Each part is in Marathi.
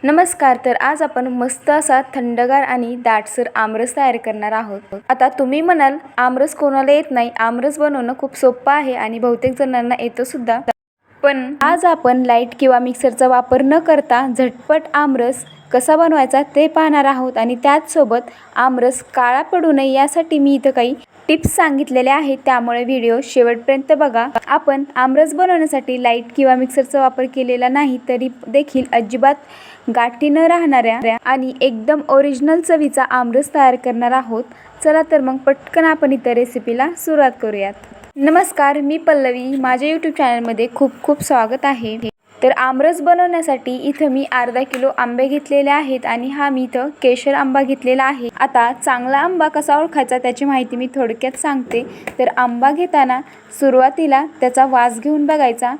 नमस्कार. तर आज आपण मस्त असा थंडगार आणि दाटसर आमरस तयार करणार आहोत. आता तुम्ही म्हणाल आमरस कोणाला येत नाही, आमरस बनवणं खूप सोपं आहे आणि बहुतेक जणांना येतं सुद्धा. पण आज आपण लाईट किंवा मिक्सरचा वापर न करता झटपट आमरस कसा बनवायचा ते पाहणार आहोत आणि त्याचसोबत आमरस काळा पडू नये यासाठी मी इथं काही टिप्स सांगितलेल्या आहेत, त्यामुळे व्हिडिओ शेवटपर्यंत बघा. आपण आमरस बनवण्यासाठी लाईट किंवा मिक्सरचा वापर केलेला नाही तरी देखील अजिबात गाठी न राहणाऱ्या आणि एकदम ओरिजिनल चवीचा आमरस तयार करणार आहोत. चला तर मग पटकन आपण इथं रेसिपीला सुरुवात करूयात. नमस्कार, मी पल्लवी. माझ्या यूट्यूब चॅनलमध्ये खूप खूप स्वागत आहे. तर आमरस बनवण्यासाठी इथं मी अर्धा किलो आंबे घेतलेले आहेत आणि हा मी इथं केशर आंबा घेतलेला आहे. आता चांगला आंबा कसा ओळखायचा त्याची माहिती मी थोडक्यात सांगते. तर आंबा घेताना सुरुवातीला त्याचा वास घेऊन बघायचा,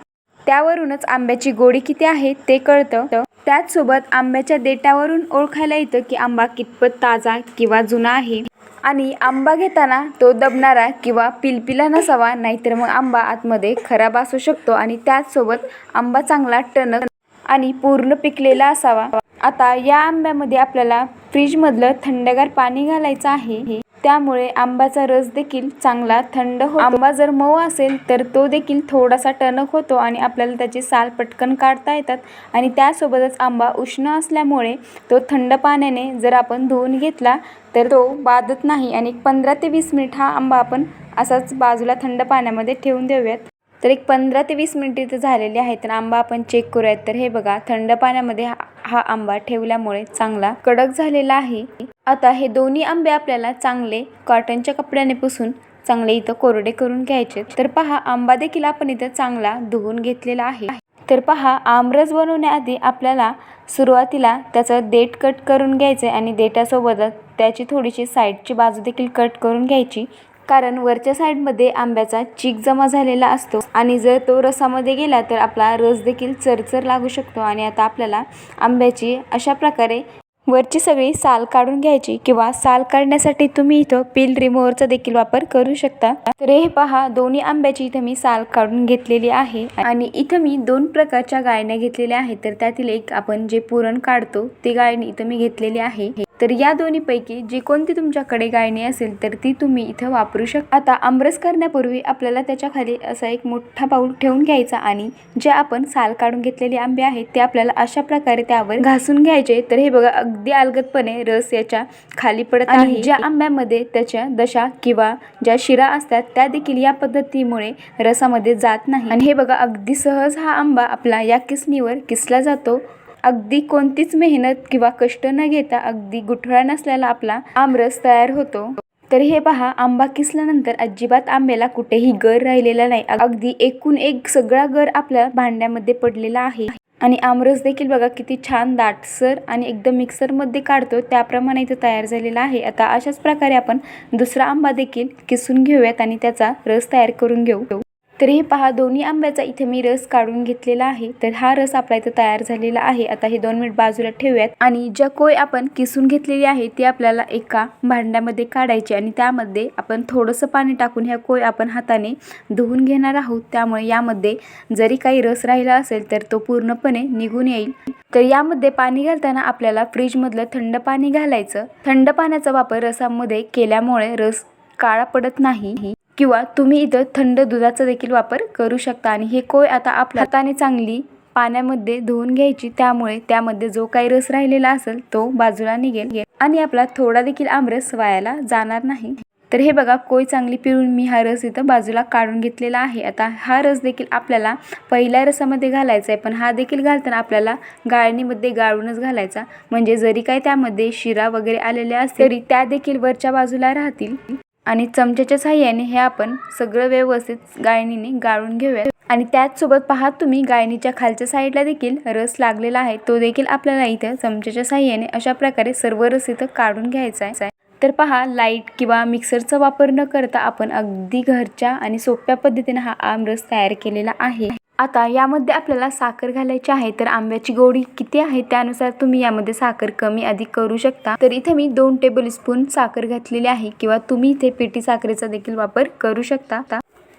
त्यावरूनच आंब्याची गोडी किती आहे ते कळतं. त्याचसोबत आंब्याच्या देठावरून ओळखायला येतं की आंबा कितपत ताजा किंवा जुना आहे. आणि आंबा घेताना तो दबणारा किंवा पिलपिला नसावा, नाहीतर मग आंबा आतमध्ये खराब असू शकतो. आणि त्याचसोबत आंबा चांगला टणक आणि पूर्ण पिकलेला असावा. आता या आंब्यामध्ये आपल्याला फ्रीजमधलं थंडगार पाणी घालायचं आहे, त्यामुळे आंब्याचा रस देखील चांगला थंड होतो. आंबा जर मऊ असेल तर तो देखील थोडासा टणक होतो आणि आपल्याला त्याची साल पटकन काढता येतात. आणि त्यासोबतच आंबा उष्ण असल्यामुळे तो थंड पाण्याने जर आपण धुवून घेतला तर तो बाधत नाही. आणि 15 ते 20 मिनिट हा आंबा आपण असाच बाजूला थंड पाण्यामध्ये ठेवून देऊयात. तर 15 ते 20 मिनिट इथे झालेली आहेत. तर आंबा आपण चेक करूयात. तर हे बघा, थंड पाण्यामध्ये हा आंबा ठेवल्यामुळे चांगला कडक झालेला आहे. आता हे दोन्ही आंबे आपल्याला चांगले कॉटनच्या कपड्याने पुसून चांगले इथं कोरडे करून घ्यायचे. तर पहा, आंबा देखील आपण इथं चांगला धुवून घेतलेला आहे. तर पहा, आमरस बनवण्याआधी आपल्याला सुरुवातीला त्याचं देठ कट करून घ्यायचं आणि देठासोबतच त्याची थोडीशी साईडची बाजू देखील कट करून घ्यायची, कारण वरच्या साईडमध्ये आंब्याचा चीक जमा झालेला असतो आणि जर तो रसामध्ये गेला तर आपला रस देखील चरचर लागू शकतो. आणि आता आपल्याला आंब्याची अशा प्रकारे वरची सगळी साल काढून घ्यायची, किंवा साल काढण्यासाठी तुम्ही इथं पील रिमूव्हरचा देखील वापर करू शकता. तर हे पहा, दोन्ही आंब्याची इथं मी साल काढून घेतलेली आहे. आणि इथं मी 2 प्रकारच्या गाळण्या घेतलेल्या आहेत. तर त्यातील एक आपण जे पुरण काढतो ती गाळणी इथं मी घेतलेली आहे. तर या दोन्हीपैकी जी कोणती तुमच्याकडे गाळणी असेल तर ती तुम्ही इथं वापरू शकता. आता आमरस करण्यापूर्वी आपल्याला त्याच्या खाली असा एक मोठा बाऊल ठेवून घ्यायचा आणि जे आपण साल काढून घेतलेले आंबे आहेत ते आपल्याला अशा प्रकारे त्यावर घासून घ्यायचे. तर हे बघा, अगदी अलगदपणे रस याच्या खाली पडत आहे. ज्या आंब्यामध्ये त्याच्या दशा किंवा ज्या शिरा असतात त्या देखील या पद्धतीमुळे रसामध्ये जात नाही. आणि हे बघा, अगदी सहज हा आंबा आपला या किसणीवर किसला जातो. अगदी कोणतीच मेहनत किंवा कष्ट न घेता अगदी गुठळा नसलेला आपला आमरस तयार होतो. तर हे पहा, आंबा किसल्यानंतर अजिबात आंब्याला कुठेही गर राहिलेला नाही. अगदी एकूण एक सगळा गर आपल्या भांड्यामध्ये पडलेला आहे. आणि आमरस देखील बघा किती छान दाटसर आणि एकदम मिक्सरमध्ये काढतो त्याप्रमाणे इथं तयार झालेला आहे. आता अशाच प्रकारे आपण दुसरा आंबा देखील किसून घेऊयात आणि त्याचा रस तयार करून घेऊ. तर हे पहा, दोन्ही आंब्याचा इथे मी रस काढून घेतलेला आहे. तर हा रस आपला इथं तयार झालेला आहे. आता हे 2 मिनिट बाजूला ठेवूयात आणि ज्या कोय आपण किसून घेतलेली आहे ती आपल्याला एका भांड्यामध्ये काढायची आणि त्यामध्ये आपण थोडंसं पाणी टाकून ह्या कोय आपण हाताने धुवून घेणार आहोत. त्यामुळे यामध्ये जरी काही रस राहिला असेल तर तो पूर्णपणे निघून येईल. तर यामध्ये पाणी घालताना आपल्याला फ्रीजमधलं थंड पाणी घालायचं. थंड पाण्याचा वापर रसामध्ये केल्यामुळे रस काळा पडत नाही. किंवा तुम्ही इथं थंड दुधाचा देखील वापर करू शकता. आणि हे कोय आता आपल्या हाताने चांगली पाण्यामध्ये धुवून घ्यायची, त्यामुळे त्यामध्ये जो काही रस राहिलेला असेल तो बाजूला निघेल आणि आपला थोडा देखील आमरस वायाला जाणार नाही. तर हे बघा, कोय चांगली पिळून मी हा रस इथं बाजूला काढून घेतलेला आहे. आता हा रस देखील आपल्याला पहिल्या रसामध्ये घालायचा आहे, पण हा देखील घालताना आपल्याला गाळणीमध्ये गाळूनच घालायचा, म्हणजे जरी काही त्यामध्ये शिरा वगैरे आलेल्या असतील तरी त्या देखील वरच्या बाजूला राहतील. आणि चमच्याच्या साहाय्याने हे आपण सगळं व्यवस्थित गाळणीने गाळून घेऊया. आणि त्याचसोबत पहा, तुम्ही गाळणीच्या खालच्या साईडला देखील रस लागलेला आहे, तो देखील आपल्याला इथं चमच्याच्या साहाय्याने अशा प्रकारे सर्व रस इथं काढून घ्यायचा आहे. तर पहा, लाईट किंवा मिक्सरचा वापर न करता आपण अगदी घरच्या आणि सोप्या पद्धतीने हा आमरस तयार केलेला आहे. आता यामध्ये आपल्याला साखर घालायची आहे. तर आंब्याची गोडी किती आहे त्यानुसार तुम्ही यामध्ये साखर कमी अधिक करू शकता. तर इथे मी 2 टेबलस्पून साखर घातलेली आहे, किंवा तुम्ही इथे पिठी साखरेचा देखील वापर करू शकता.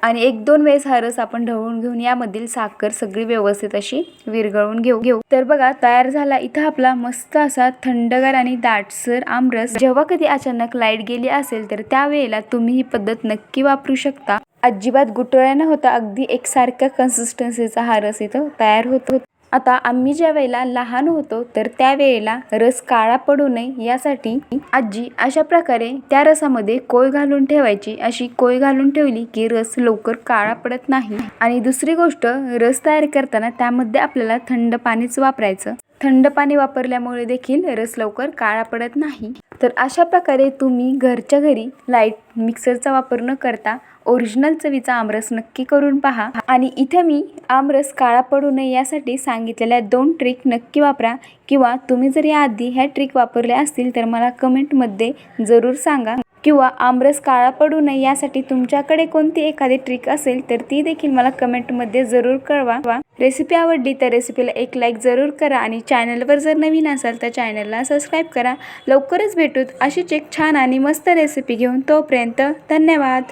आणि 1-2 वेळेस हा रस आपण ढवळून घेऊन यामधील साखर सगळी व्यवस्थित अशी विरघळून घेऊ. तर बघा तयार झाला इथं आपला मस्त असा थंडगार आणि दाटसर आमरस. जेव्हा कधी अचानक लाईट गेली असेल तर त्यावेळेला तुम्ही ही पद्धत नक्की वापरू शकता. अजिबात गुठळ्या न होता अगदी एकसारख्या कन्सिस्टन्सीचा हा रस इथं तयार होतो. आता आम्ही ज्या वेळेला लहान होतो तर त्यावेळेला रस काळा पडू नये यासाठी आजी अशा प्रकारे त्या रसामध्ये कोय घालून ठेवायची. अशी कोय घालून ठेवली की रस लवकर काळा पडत नाही. आणि दुसरी गोष्ट, रस तयार करताना त्यामध्ये आपल्याला थंड पाणीच वापरायचं. थंड पाणी वापरल्यामुळे देखील रस लवकर काळा पडत नाही. तर अशा प्रकारे तुम्ही घरच्या घरी लाईट मिक्सरचा वापर न करता ओरिजिनल चवीचा आमरस नक्की करून पहा. आणि इथे मी आमरस काळा पडू नये यासाठी सांगितलेल्या 2 ट्रिक नक्की वापरा. किंवा तुम्ही जर याआधी ह्या ट्रिक वापरल्या असतील तर मला कमेंटमध्ये जरूर सांगा. किंवा आमरस काळा पडू नये यासाठी तुमच्याकडे कोणती एखादी ट्रिक असेल तर ती देखील मला कमेंटमध्ये जरूर कळवा. रेसिपी आवडली तर रेसिपीला एक लाईक जरूर करा आणि चॅनलवर जर नवीन असाल तर चॅनलला सबस्क्राईब करा. लवकरच भेटूत अशीच एक छान आणि मस्त रेसिपी घेऊन. तोपर्यंत धन्यवाद.